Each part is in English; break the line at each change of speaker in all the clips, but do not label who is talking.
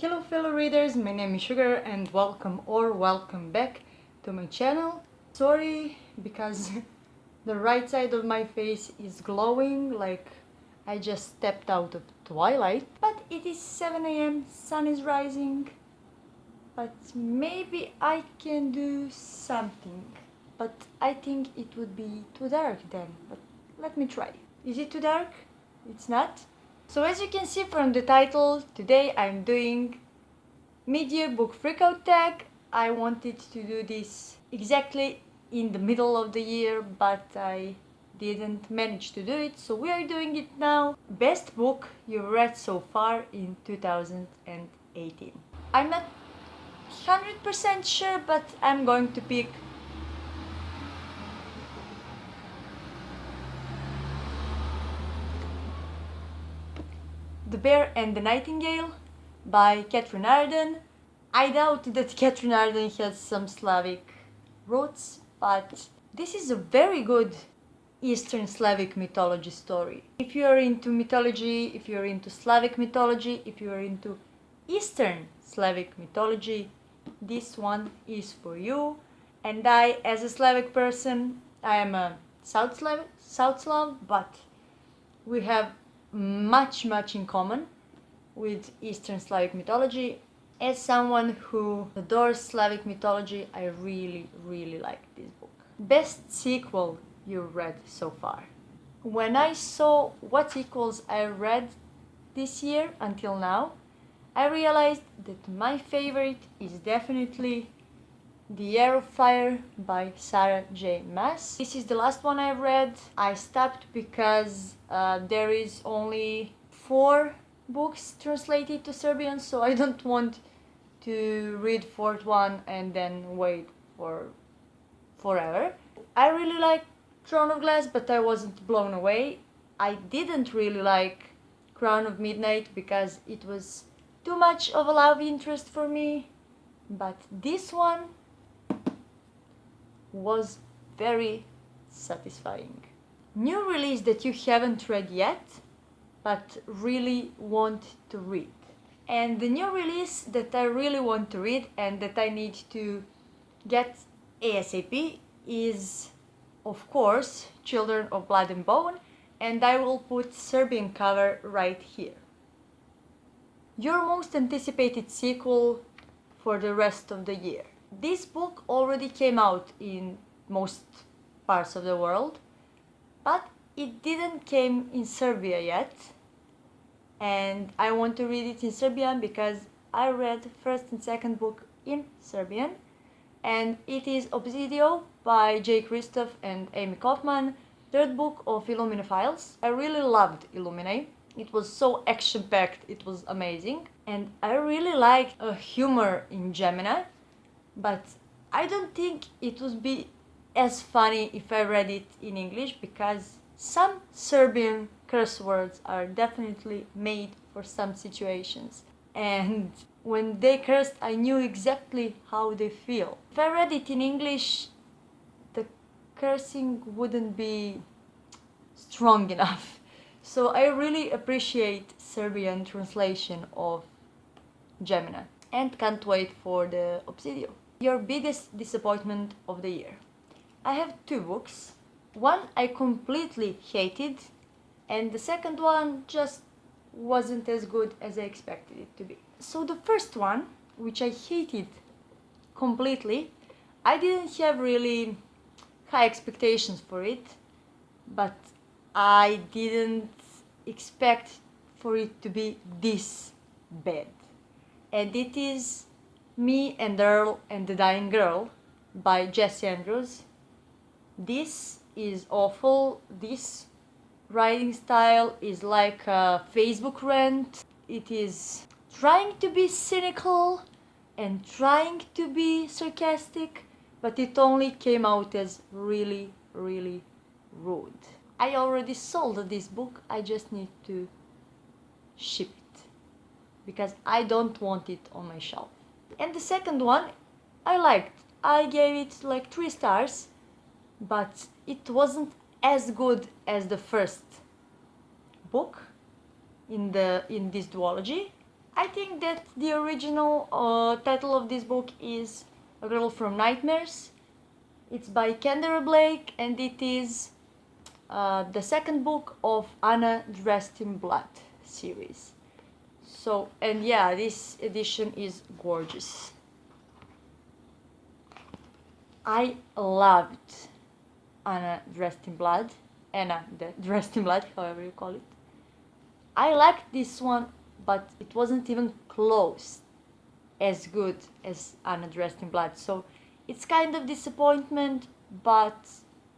Hello fellow readers, my name is Sugar and welcome back to my channel. Sorry because the right side of my face is glowing like I just stepped out of twilight. But it is 7 a.m, sun is rising, but maybe I can do something. But I think it would be too dark then, but let me try. Is it too dark? It's not? So as you can see from the title, today I'm doing mid-year book freakout tag. I wanted to do this exactly in the middle of the year, but I didn't manage to do it, so we are doing it now. Best book you've read so far in 2018. I'm not 100% sure, but I'm going to pick The Bear and the Nightingale by Catherine Arden. I doubt that Catherine Arden has some Slavic roots, but this is a very good Eastern Slavic mythology story. If you are into mythology, if you are into Slavic mythology, if you are into Eastern Slavic mythology, this one is for you. And I, as a Slavic person, I am a South Slav, but we have much in common with Eastern Slavic mythology. As someone who adores Slavic mythology, I really like this book. Best sequel you read so far. When I saw what sequels I read this year until now, I realized that my favorite is definitely The Air of Fire by Sarah J. Maas. This is the last one I read. I stopped because there is only 4 books translated to Serbian, so I don't want to read 4th one and then wait for forever. I really like Throne of Glass, but I wasn't blown away. I didn't really like Crown of Midnight because it was too much of a love interest for me, but this one was very satisfying. New release that you haven't read yet, but really want to read. And the new release that I really want to read and that I need to get ASAP is, of course, Children of Blood and Bone, and I will put Serbian cover right here. Your most anticipated sequel for the rest of the year. This book already came out in most parts of the world, but it didn't came in Serbia yet, and I want to read it in Serbian because I read first and second book in Serbian, and it is Obsidio by J. Christoph and Amy Kaufman, third book of Illumina Files. I really loved Illumina. It was so action-packed, it was amazing, and I really liked humor in Gemina. But I don't think it would be as funny if I read it in English, because some Serbian curse words are definitely made for some situations. And when they cursed, I knew exactly how they feel. If I read it in English, the cursing wouldn't be strong enough. So I really appreciate Serbian translation of Gemina and can't wait for the Obsidio. Your biggest disappointment of the year. I have 2 books. One I completely hated, and the second one just wasn't as good as I expected it to be. So the first one, which I hated completely, I didn't have really high expectations for it, but I didn't expect for it to be this bad. And it is Me and Earl and the Dying Girl by Jesse Andrews. This is awful. This writing style is like a Facebook rant. It is trying to be cynical and trying to be sarcastic, but it only came out as really rude. I already sold this book, I just need to ship it because I don't want it on my shelf. And the second one I liked. I gave it like 3 stars, but it wasn't as good as the first book in this duology. I think that the original title of this book is A Girl from Nightmares. It's by Kendra Blake, and it is the second book of Anna Dressed in Blood series. So, and yeah, this edition is gorgeous. I loved Anna Dressed in Blood, Anna the Dressed in Blood, however you call it. I liked this one, but it wasn't even close as good as Anna Dressed in Blood, so it's kind of disappointment, but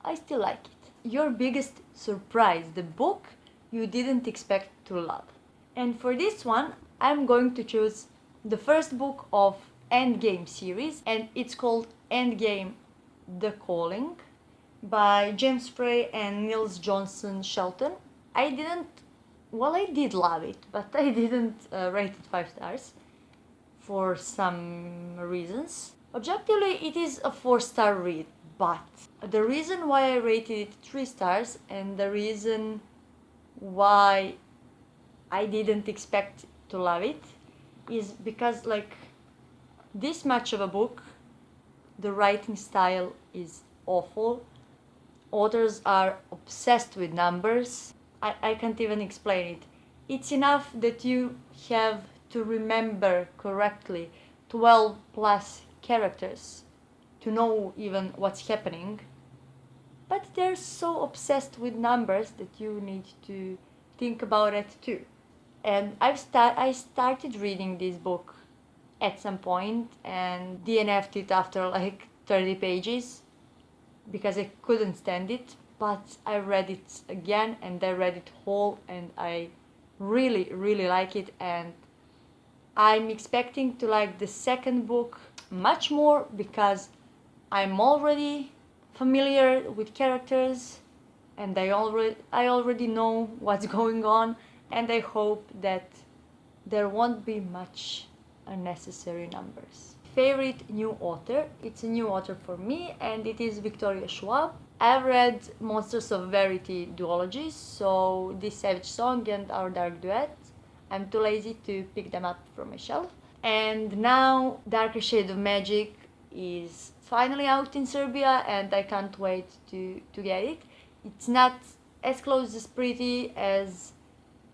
I still like it. Your biggest surprise, the book you didn't expect to love. And for this one, I'm going to choose the first book of Endgame series, and it's called Endgame: The Calling by James Frey and Nils Johnson Shelton. I did love it, but I didn't rate it 5 stars for some reasons. Objectively, it is a 4-star read, but the reason why I rated it 3 stars and the reason why I didn't expect to love it is because, like, this much of a book, the writing style is awful. Authors are obsessed with numbers. I can't even explain it. It's enough that you have to remember correctly 12 plus characters to know even what's happening. But they're so obsessed with numbers that you need to think about it too. And I started reading this book at some point and DNF'd it after like 30 pages because I couldn't stand it. But I read it again and I read it whole, and I really, really like it, and I'm expecting to like the second book much more because I'm already familiar with characters and I already know what's going on, and I hope that there won't be much unnecessary numbers. Favorite new author? It's a new author for me, and it is Victoria Schwab. I've read Monsters of Verity duologies, so This Savage Song and Our Dark Duet. I'm too lazy to pick them up from my shelf. And now Darker Shade of Magic is finally out in Serbia, and I can't wait to get it. It's not as close as pretty as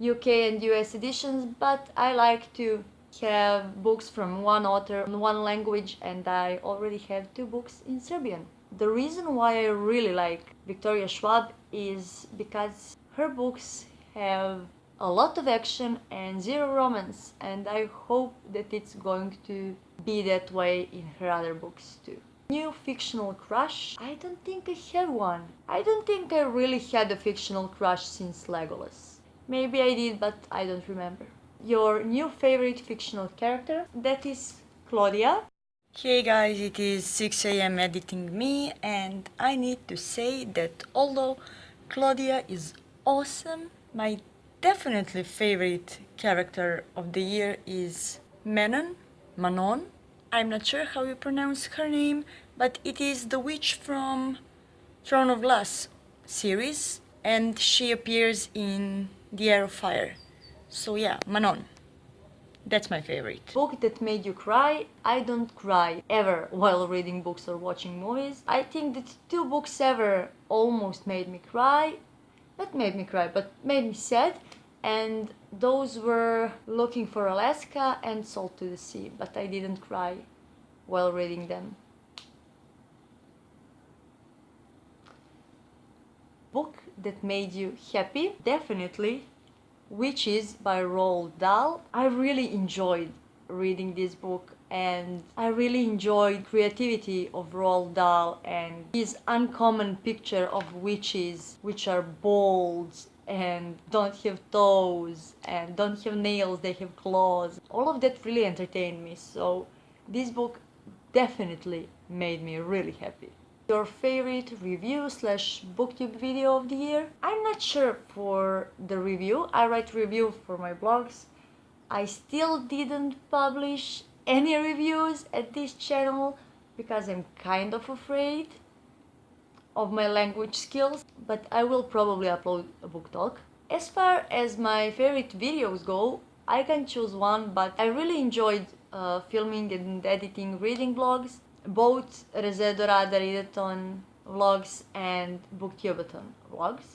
UK and US editions, but I like to have books from one author in one language, and I already have 2 books in Serbian. The reason why I really like Victoria Schwab is because her books have a lot of action and 0 romance, and I hope that it's going to be that way in her other books too. New fictional crush? I don't think I have one. I don't think I really had a fictional crush since Legolas. Maybe I did, but I don't remember. Your new favorite fictional character? That is Claudia. Hey guys, it is 6 AM editing me, and I need to say that although Claudia is awesome, my definitely favorite character of the year is Manon. I'm not sure how you pronounce her name, but it is the witch from Throne of Glass series, and she appears in The Heir of Fire. So yeah, Manon. That's my favorite. Book that made you cry? I don't cry ever while reading books or watching movies. I think that 2 books ever almost made me cry. Not made me cry, but made me sad. And those were Looking for Alaska and Salt to the Sea. But I didn't cry while reading them. Book that made you happy? Definitely Witches by Roald Dahl. I really enjoyed reading this book, and I really enjoyed creativity of Roald Dahl and his uncommon picture of witches, which are bold and don't have toes and don't have nails, they have claws. All of that really entertained me, so this book definitely made me really happy. Your favorite review / booktube video of the year? I'm not sure for the review. I write review for my blogs. I still didn't publish any reviews at this channel because I'm kind of afraid of my language skills, but I will probably upload a book talk. As far as my favorite videos go, I can choose one, but I really enjoyed filming and editing reading vlogs, both Rezedorada Readathon vlogs and Booktubeathon vlogs.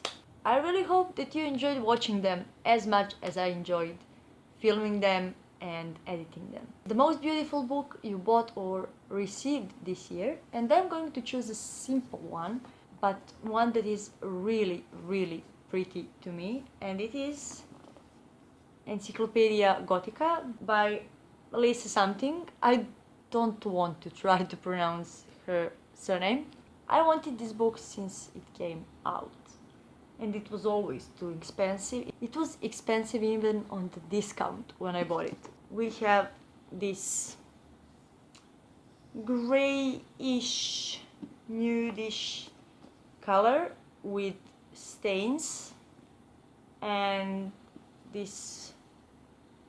I really hope that you enjoyed watching them as much as I enjoyed filming them and editing them. The most beautiful book you bought or received this year, and I'm going to choose a simple one, but one that is really, really pretty to me, and it is Encyclopedia Gothica by Lisa something. I don't want to try to pronounce her surname. I wanted this book since it came out, and it was always too expensive. It was expensive even on the discount when I bought it. We have this grayish, nudish color with stains and these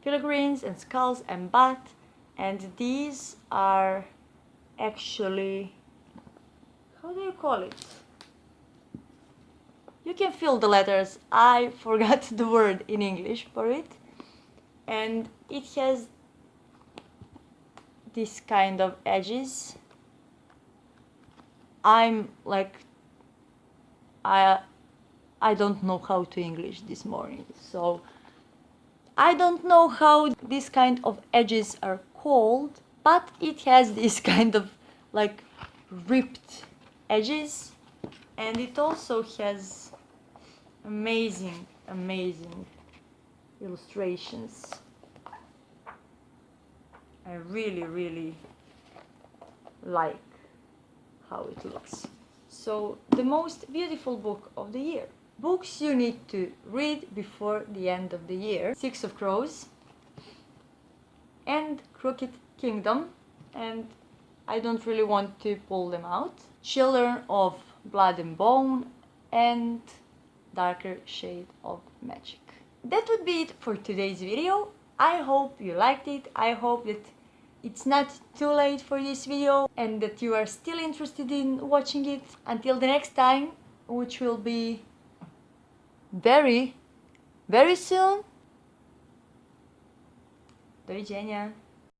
filigrines and skulls and bat, and these are actually, how do you call it? You can feel the letters. I forgot the word in English for it. And it has this kind of edges. I'm like, I don't know how to English this morning, so I don't know how this kind of edges are called, but it has this kind of like ripped edges, and it also has amazing illustrations. I really like how it looks. So, the most beautiful book of the year. Books you need to read before the end of the year. Six of Crows and Crooked Kingdom, and I don't really want to pull them out. Children of Blood and Bone and Darker Shade of Magic. That would be it for today's video. I hope you liked it. I hope that it's not too late for this video and that you are still interested in watching it. Until the next time, which will be very soon. Do widzenia.